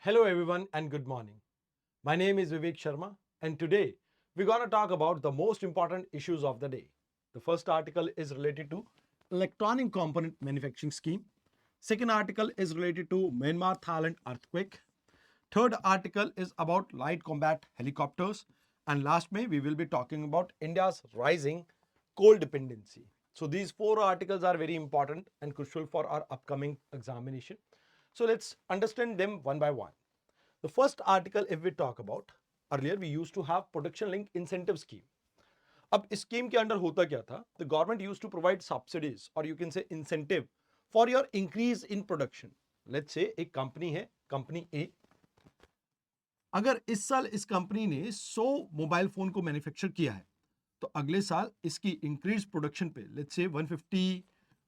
Hello, everyone, and good morning. My name is Vivek Sharma, and today we're going to talk about the most important issues of the day. The first article is related to electronic component manufacturing scheme. Second article is related to Myanmar Thailand earthquake. Third article is about light combat helicopters. And last May, we will be talking about India's rising coal dependency. So these four articles are very important and crucial for our upcoming examination. So let's understand them one by one. The first article, if we talk about, earlier we used to have production linked incentive scheme. अब इस scheme के under होता क्या था? The government use to provide subsidies और you can say incentive for your increase in production. Let's say एक company है, company ए. अगर इस साल इस कंपनी ने 100 मोबाइल फोन को मैन्युफैक्चर किया है, तो अगले साल इसकी इंक्रीज प्रोडक्शन पे let's say 150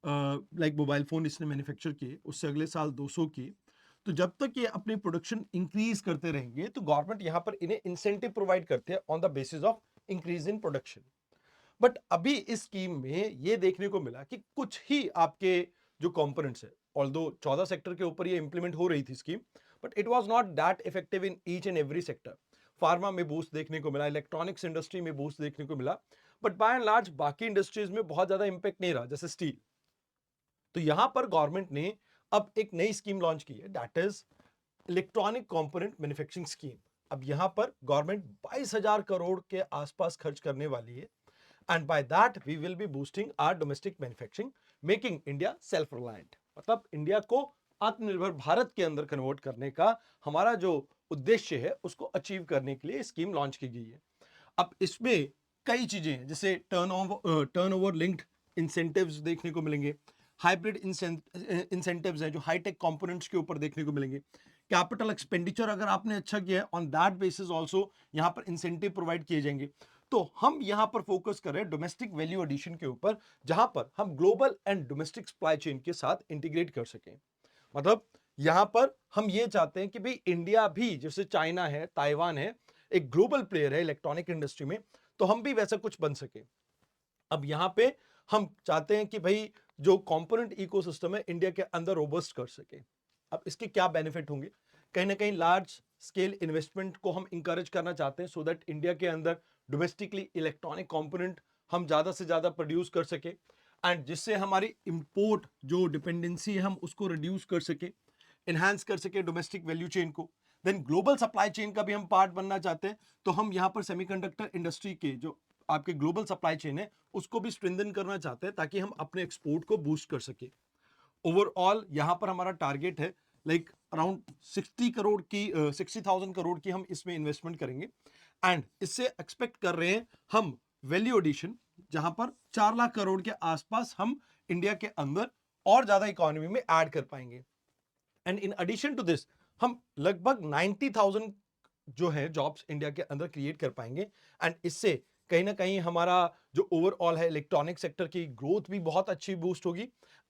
like mobile phone इसने मैन्युफैक्चर किए, उससे अगले साल 200 किए. तो जब तक ये अपनी प्रोडक्शन इंक्रीज करते रहेंगे तो गवर्नमेंट यहां पर इन्हें इंसेंटिव प्रोवाइड करते हैं on the basis of increase in production. But अभी इस स्कीम में ये देखने को मिला कि कुछ ही आपके जो कंपोनेंट्स है, ऑल्दो 14 सेक्टर के ऊपर ये इंप्लीमेंट हो रही थी scheme, but it was not that effective in each and every sector. Pharma में बूस्ट देखने को मिला, इलेक्ट्रॉनिक्स इंडस्ट्री में बूस्ट देखने को मिला, बट बाय एंड लार्ज बाकी इंडस्ट्रीज में बहुत ज्यादा इंपैक्ट नहीं रहा, जैसे स्टील. तो यहां पर गवर्नमेंट ने अब एक नई स्कीम लॉन्च की है, that is electronic component manufacturing scheme. अब यहां पर गवर्नमेंट 22,000 करोड़ के आसपास खर्च करने वाली है. And by that we will be boosting our domestic manufacturing, making India self reliant. मतलब इंडिया को आत्मनिर्भर भारत के अंदर कन्वर्ट करने का हमारा जो उद्देश्य है उसको अचीव करने के लिए स्कीम लॉन्च की गई है. अब इसमें कई चीजें हैं, जैसे टर्नओवर लिंक्ड इंसेंटिव्स देखने को मिलेंगे, हाइब्रिड इंसेंटिव्स हैं जो हाईटेक कंपोनेंट्स के ऊपर देखने को मिलेंगे, कैपिटल एक्सपेंडिचर अगर आपने अच्छा किया है ऑन दैट बेसिस ऑल्सो यहां पर इंसेंटिव प्रोवाइड किए जाएंगे. तो हम यहां पर फोकस कर रहे हैं डोमेस्टिक वैल्यू एडिशन के ऊपर, जहां पर हम global and domestic supply chain के साथ इंटीग्रेट कर सकें. मतलब यहां पर हम ये चाहते हैं कि भाई इंडिया भी, जैसे चाइना है, ताइवान है, एक ग्लोबल प्लेयर है इलेक्ट्रॉनिक इंडस्ट्री में, तो हम भी वैसा कुछ बन सके. अब यहां पे हम चाहते हैं कि भाई जो कंपोनेंट इकोसिस्टम है इंडिया के अंदर रोबस्ट कर सके. अब इसके क्या बेनिफिट होंगे? कहीं ना कहीं लार्ज स्केल इन्वेस्टमेंट को हम इंकरेज करना चाहते हैं, सो दैट इंडिया के अंदर डोमेस्टिकली इलेक्ट्रॉनिक कंपोनेंट हम ज्यादा से ज्यादा प्रोड्यूस कर सके, एंड जिससे हमारी इंपोर्ट जो डिपेंडेंसी है हम उसको रिड्यूस कर सके, इनहांस कर सके डोमेस्टिक वैल्यू चेन को. देन ग्लोबल सप्लाई चेन का भी हम पार्ट बनना चाहते हैं, तो हम यहाँ पर सेमीकंडक्टर इंडस्ट्री के जो आपके ग्लोबल सप्लाई चेन है उसको भी स्ट्रेंथन करना चाहते हैं, ताकि हम अपने एक्सपोर्ट को बूस्ट कर सके. ओवरऑल यहां पर हमारा टारगेट है लाइक अराउंड 60,000 करोड़ की हम इसमें इन्वेस्टमेंट करेंगे, एंड इससे एक्सपेक्ट कर रहे हैं हम वैल्यू एडिशन, जहां पर 4 लाख करोड़ के आसपास हम इंडिया के अंदर और ज्यादा इकोनॉमी में ऐड कर पाएंगे. And in addition to this हम लगभग 90,000 जो है जॉब्स इंडिया के अंदर क्रिएट कर पाएंगे, एंड इससे कहीं ना कहीं हमारा जो ओवरऑल है इलेक्ट्रॉनिक सेक्टर की ग्रोथ भी बहुत अच्छी बूस्ट होगी,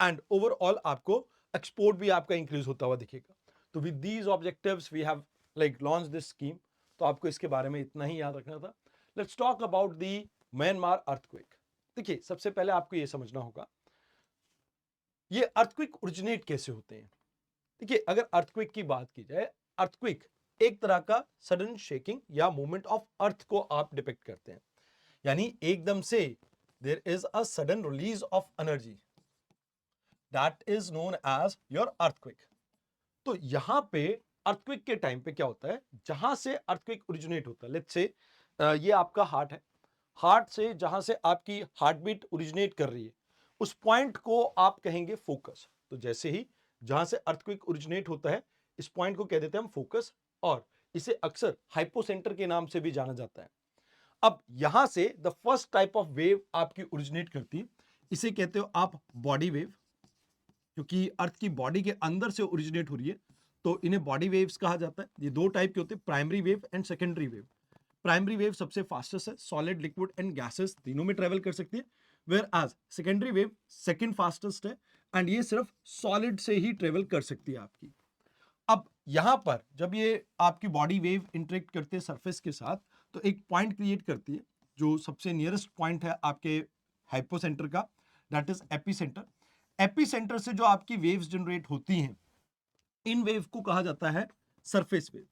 एंड ओवरऑल आपको एक्सपोर्ट भी आपका इंक्रीज होता हुआ दिखेगा. तो with these objectives we have like launch this scheme. तो आपको इसके बारे में इतना ही याद रखना था. Let's talk about the Myanmar earthquake. देखिए, सबसे पहले आपको यह समझना होगा ये अर्थक्वेक ओरिजिनेट कैसे होते हैं. देखिए, अगर अर्थक्वेक की बात की जाए, अर्थक्वेक एक तरह का सडन शेकिंग या मूवमेंट ऑफ अर्थ को आप डिपिक्ट करते हैं, यानी एकदम से there is a sudden release of energy, that is known as your earthquake. तो यहां पे अर्थक्वेक के टाइम पे क्या होता है, जहां से अर्थक्वेक ओरिजिनेट होता है, लेट्स से ये आपका हार्ट है, हार्ट से जहां से आपकी हार्ट बीट ओरिजिनेट कर रही है उस पॉइंट को आप कहेंगे फोकस. तो जैसे ही जहां से अर्थक्वेक ओरिजिनेट होता है इस पॉइंट को कह देते हैं हम फोकस, और इसे अक्सर हाइपोसेंटर के नाम से भी जाना जाता है. अब यहां से the first type of wave आपकी ओरिजिनेट करती है, इसे कहते हो आप बॉडी वेव, क्योंकि अर्थ की बॉडी के अंदर से ओरिजिनेट हो रही है, तो इन्हें बॉडी वेव्स कहा जाता है. ये दो टाइप के होते हैं, primary wave and secondary wave. Primary wave सबसे फास्टेस्ट है, सॉलिड, लिक्विड एंड गैसेस तीनों में ट्रेवल कर सकती है, whereas secondary wave second fastest है, एंड ये सिर्फ सॉलिड से ही ट्रेवल कर सकती है आपकी. अब यहां पर जब ये आपकी बॉडी वेव इंटरेक्ट करते हैं सरफेस के साथ, तो एक पॉइंट क्रिएट करती है जो सबसे नियरेस्ट पॉइंट है आपके हाइपोसेंटर का, दैट इज एपीसेंटर. एपीसेंटर से जो आपकी वेव्स जनरेट होती हैं, इन वेव को कहा जाता है सरफेस वेव।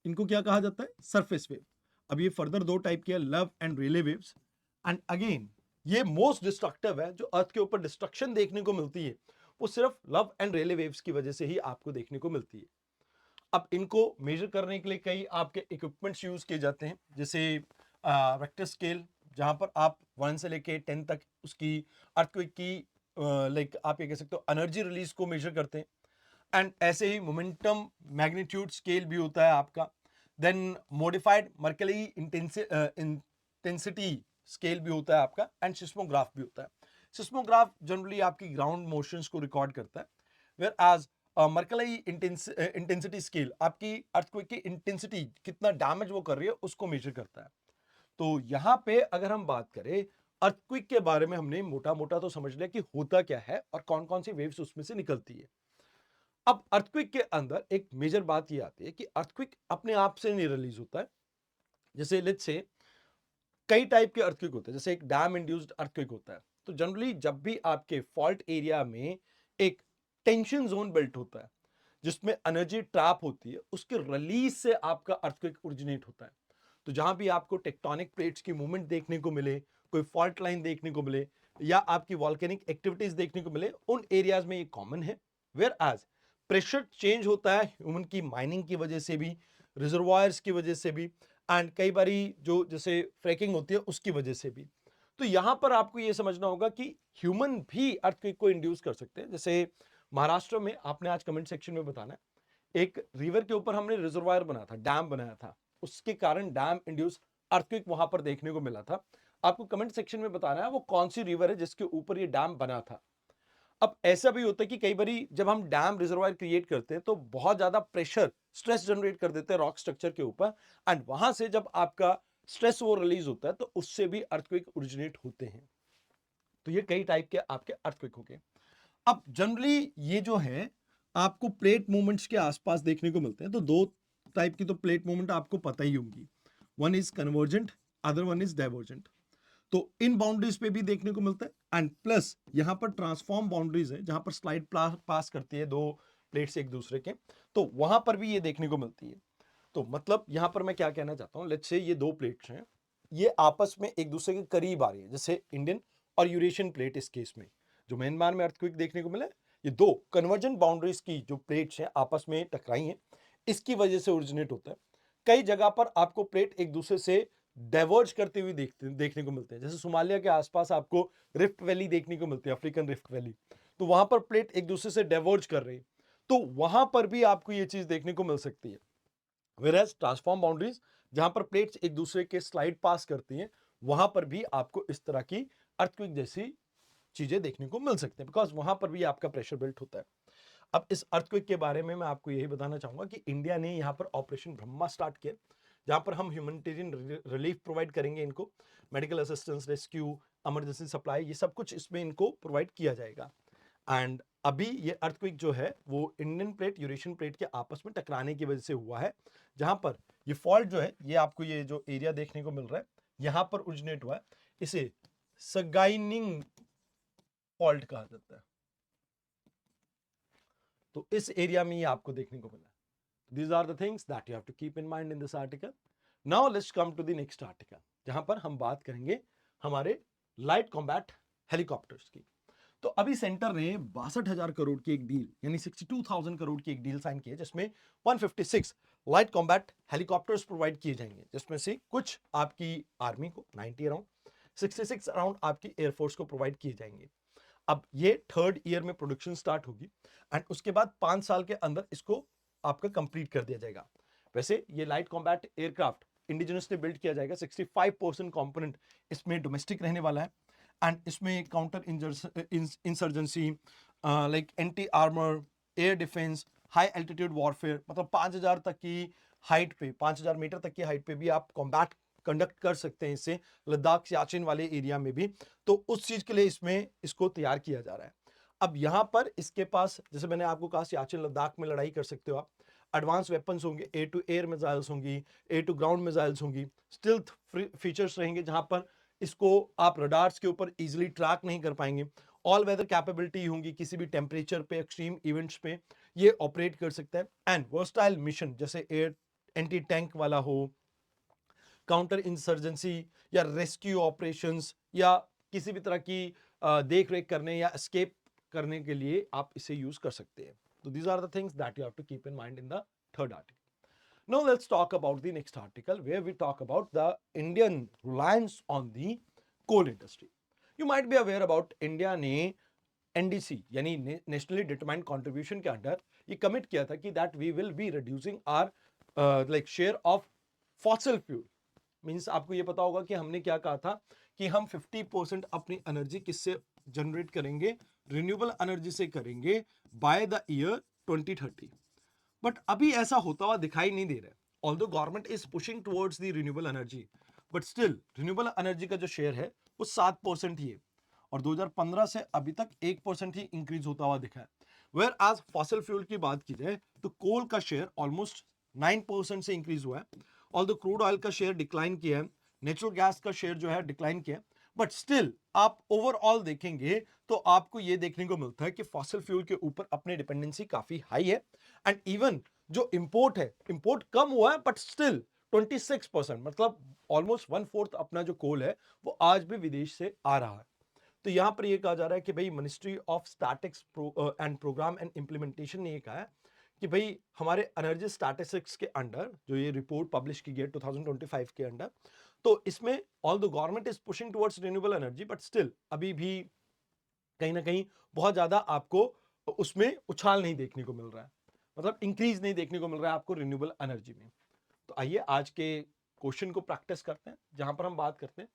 इनको क्या कहा जाता है? Surface wave. अब ये फर्दर दो टाइप के love and relay waves. And again ये मोस्ट डिस्ट्रक्टिव है, जो अर्थ के ऊपर डिस्ट्रक्शन देखने को मिलती है वो सिर्फ लव एंड रिले वेव्स की वजह से ही आपको देखने को मिलती है। अब इनको मेजर करने के लिए कई आपके इक्विपमेंट्स यूज किए जाते हैं, जैसे वेक्टर स्केल, जहां पर आप 1 से लेके 10 तक उसकी अर्थक्वेक की लाइक आप ये कह सकते हो एनर्जी रिलीज को मेजर करते हैं। एंड ऐसे ही मोमेंटम मैग्नीट्यूड स्केल भी होता है आपका। Then modified mercury intensity scale भी होता है आपका, एंड सिस्मोग्राफ भी होता है। सिस्मोग्राफ जनरली आपकी ग्राउंड मोशंस को रिकॉर्ड करता है, whereas mercury intensity scale आपकी अर्थक्वेक की इंटेंसिटी, कितना डैमेज वो कर रही है, उसको मेजर करता है। तो यहां पे अगर हम बात करें अर्थक्वेक के बारे में, हमने मोटा मोटा तो समझ लिया कि होता क्या है और कौन कौन सी वेव्स उसमें से निकलती है। अब अर्थक्वेक के अंदर एक मेजर बात ये आती है कि अर्थक्वेक अपने आप से नहीं रिलीज होता है। जैसे लेट्स से कई टाइप के अर्थक्वेक होते हैं, जैसे एक डैम इंड्यूस्ड अर्थक्वेक होता है। तो जनरली जब भी आपके फॉल्ट एरिया में एक टेंशन जोन बिल्ट होता है जिसमें एनर्जी ट्रैप होती है, उसके रिलीज से आपका अर्थक्वेक ओरिजिनेट होता है। तो जहां भी आपको टेक्टोनिक प्लेट्स की मूवमेंट देखने को मिले, कोई फॉल्ट लाइन देखने को मिले, या आपकी वॉल्केनिक एक्टिविटीज देखने को मिले, उन एरियाज में ये कॉमन है। वेयर एज प्रेशर चेंज होता है ह्यूमन की माइनिंग की वजह से भी, रिजर्वायर्स की वजह से भी, एंड कई बारी जो जैसे फ्रैकिंग होती है उसकी वजह से भी। तो यहां पर आपको यह समझना होगा कि ह्यूमन भी अर्थक्वेक को इंड्यूस कर सकते हैं। जैसे महाराष्ट्र में, आपने आज कमेंट सेक्शन में बताना है, एक रिवर के ऊपर हमने रिजर्वायर बनाया था, डैम बनाया था, उसके कारण डैम इंड्यूस अर्थक्वेक वहां पर देखने को मिला था। आपको कमेंट सेक्शन में बताना है वो कौन सी रिवर है जिसके ऊपर ये डैम बना था। अब ऐसा भी होता है कि कई बारी जब हम डैम रिजर्वायर क्रिएट करते हैं तो बहुत ज्यादा प्रेशर स्ट्रेस जनरेट कर देते हैं रॉक स्ट्रक्चर के ऊपर, एंड वहां से जब आपका स्ट्रेस वो रिलीज होता है तो उससे भी अर्थक्वेक ओरिजिनेट होते हैं। तो ये कई टाइप के आपके अर्थक्वेक हो गए। अब जनरली ये जो है आपको प्लेट मूवमेंट्स के आसपास देखने को मिलते हैं। तो दो टाइप की तो प्लेट मूवमेंट आपको पता ही होंगी, one is convergent, other one is divergent. तो इन बाउंड्रीज पे भी देखने को मिलता है, एंड प्लस यहां पर ट्रांसफॉर्म बाउंड्रीज है जहां पर स्लाइड पास करती है दो प्लेट्स एक दूसरे के, तो वहां पर भी ये देखने को मिलती है। तो मतलब यहां पर मैं क्या कहना चाहता हूं, लेट्स से ये दो प्लेट्स हैं, ये आपस में एक दूसरे के करीब आ रही है, जैसे इंडियन और यूरेशियन प्लेट। इस केस में जो म्यांमार में अर्थक्वेक देखने को मिला है, ये दो कन्वर्जेंट बाउंड्रीज की जो प्लेट्स हैं आपस में टकराई हैं, इसकी वजह से ओरिजिनेट होता है। कई जगह पर आपको प्लेट एक दूसरे से डाइवर्ज करते हुए देखने को मिलते हैं, जैसे सोमालिया के आसपास आपको रिफ्ट वैली देखने को मिलती है, अफ्रीकन रिफ्ट वैली। तो वहां पर प्लेट एक दूसरे से डाइवर्ज कर रही है, तो वहां पर भी आपको ये चीज देखने को मिल सकती है। वेरएज ट्रांसफॉर्म बाउंड्रीज जहां पर प्लेट्स एक दूसरे के स्लाइड पास करती हैं, वहां पर भी आपको इस तरह की अर्थक्वेक जैसी चीजें देखने को मिल सकती हैं, बिकॉज वहां पर भी आपका प्रेशर बिल्ट होता है। अब इस अर्थक्वेक के बारे में मैं आपको यही बताना चाहूंगा कि इंडिया ने यहाँ पर ऑपरेशन ब्रह्मा स्टार्ट किया, जहां पर हम ह्यूमैनिटेरियन रिलीफ प्रोवाइड करेंगे इनको, medical assistance, rescue, emergency supply, ये सब कुछ इसमें इनको प्रोवाइड किया जाएगा। एंड अभी ये अर्थक्वेक जो है वो इंडियन प्लेट यूरेशियन प्लेट के आपस में टकराने की वजह से हुआ है, जहां पर ये फॉल्ट जो है, ये आपको ये जो एरिया देखने को मिल रहा है यहां पर ओरिजिनेट हुआ है, इसे सगाइनिंग फॉल्ट कहा जाता है। तो इस एरिया में ये आपको देखने को मिला। These are the things that you have to keep in mind in this article. Now let's come to the next article, जहां पर हम बात करेंगे हमारे लाइट कॉम्बैट हेलीकॉप्टर्स की। तो अभी सेंटर ने 62,000 करोड़ की एक डील, यानी 62,000 करोड़ की एक डील साइन की है, जिसमें 156 लाइट कॉम्बैट हेलीकॉप्टर्स प्रोवाइड किए जाएंगे, जिसमें से कुछ आपकी आर्मी को 90 अराउंड, 66 अराउंड आपकी एयरफोर्स को प्रोवाइड किए जाएंगे। अब ये थर्ड ईयर में प्रोडक्शन स्टार्ट होगी, एंड उसके बाद 5 साल के अंदर इसको आपका कंप्लीट कर दिया जाएगा। वैसे ये light combat aircraft indigenously build किया जाएगा, 65% कंपोनेंट इसमें डोमेस्टिक रहने वाला है, एंड इसमें counter insurgency, like anti armour, air defence, high altitude warfare, मतलब 5,000 तक की हाइट पे, 5,000 मीटर तक की हाइट पे भी आप कॉम्बैट कंडक्ट कर सकते हैं इससे, लद्दाख सियाचिन वाले एरिया में भी। तो उस चीज के लिए इसमें इसको तैयार किया जा रहा है। अब यहां पर इसके पास, जैसे मैंने आपको कहा, सियाचिन लद्दाख में लड़ाई कर सकते हो आप, एडवांस वेपन्स होंगे, एयर टू एयर मिसाइल्स होंगी, एयर टू ग्राउंड मिसाइल्स होंगी, स्टिल्थ फीचर्स रहेंगे जहां पर इसको आप रडार्स के ऊपर इजीली ट्रैक नहीं कर पाएंगे, ऑल वेदर कैपेबिलिटी होंगी, किसी भी टेम्परेचर पे, एक्सट्रीम इवेंट्स पे ये ऑपरेट कर सकता है। एंड वर्सटाइल मिशन जैसे एयर एंटी टैंक वाला हो, काउंटर इंसर्जेंसी या रेस्क्यू ऑपरेशंस या किसी भी तरह की देख रेख करने या एस्केप करने के लिए आप इसे यूज कर सकते हैं। तो these are the things that you have to keep in mind in the third article. Now let's talk about the next article where we talk about the Indian reliance on the coal industry. You might be aware about India ने NDC यानी nationally determined contribution के under ये commit किया था कि that we will be reducing our like share of fossil fuel. Means आपको ये पता होगा कि हमने क्या कहा था कि हम 50% अपनी एनर्जी किससे जनरेट करेंगे, रिन्यूएबल एनर्जी से करेंगे बाय द ईयर 2030। बट अभी ऐसा होता हुआ दिखाई नहीं दे रहा है। Although government is pushing towards the renewable energy, but still renewable energy का जो शेयर है वो 7% ही है और 2015 से अभी तक 1% ही इंक्रीज होता हुआ दिखा है। वेयर आज फॉसिल फ्यूल की बात की जाए तो कोल का शेयर ऑलमोस्ट 9% से इंक्रीज हुआ है। ऑल्दो क्रूड ऑयल का शेयर डिक्लाइन किया है, नेचुरल गैस का शेयर जो है डिक्लाइन किया है, बट स्टिल आप ओवरऑल देखेंगे तो आपको यह देखने को मिलता है कि फॉसिल फ्यूल के ऊपर अपनी डिपेंडेंसी काफी हाई है। एंड इवन जो इंपोर्ट है, इंपोर्ट कम हुआ है बट स्टिल 26%, मतलब ऑलमोस्ट 1/4 अपना जो कोल है वो आज भी विदेश से आ रहा है। तो यहां पर यह कहा जा रहा है कि भाई ministry of statics and programme and implementation ने यह कहा है कि भाई हमारे एनर्जी स्टैटिस्टिक्स के अंडर जो ये रिपोर्ट पब्लिश की गई 2025 के अंडर, तो इसमें all the government is pushing towards renewable energy but still अभी भी कहीं ना कहीं बहुत ज्यादा आपको उसमें उछाल नहीं देखने को मिल रहा है, मतलब इंक्रीज नहीं देखने को मिल रहा है आपको रिन्यूएबल एनर्जी में। तो आइए आज के क्वेश्चन को प्रैक्टिस करते हैं जहां पर हम बात करते हैं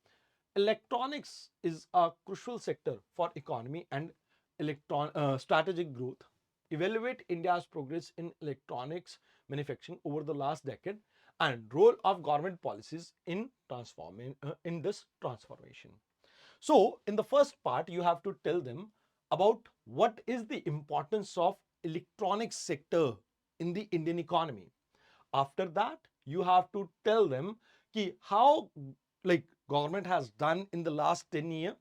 electronics is a crucial sector for economy and electron strategic growth. Evaluate India's progress in electronics manufacturing over the last decade and role of government policies in transforming in this transformation. So in the first part you have to tell them about what is the importance of electronics sector in the Indian economy. After that you have to tell them ki how like government has done in the last 10 year,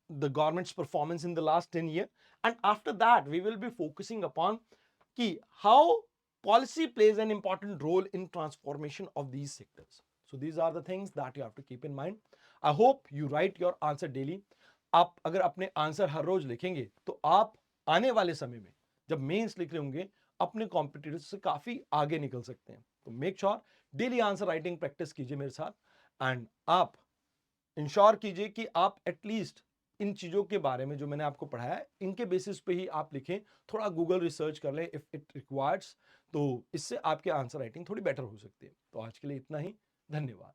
the government's performance in the last 10 year, and after that we will be focusing upon ki how policy plays an important role in transformation of these sectors. So these are the things that you have to keep in mind. I hope you write your answer daily. आप अगर अपने answer हर रोज लिखेंगे तो आप आने वाले समय में जब मेंस लिख रहे होंगे अपने कॉम्पिटिटर्स से काफी आगे निकल सकते हैं। तो make sure daily answer writing practice कीजिए मेरे साथ एंड आप इंश्योर कीजिए कि आप एटलीस्ट इन चीजों के बारे में जो मैंने आपको पढ़ाया है इनके बेसिस पे ही आप लिखें, थोड़ा गूगल रिसर्च कर लें इफ इट रिक्वायर्स, तो इससे आपके आंसर राइटिंग थोड़ी बेटर हो सकती है। तो आज के लिए इतना ही, धन्यवाद।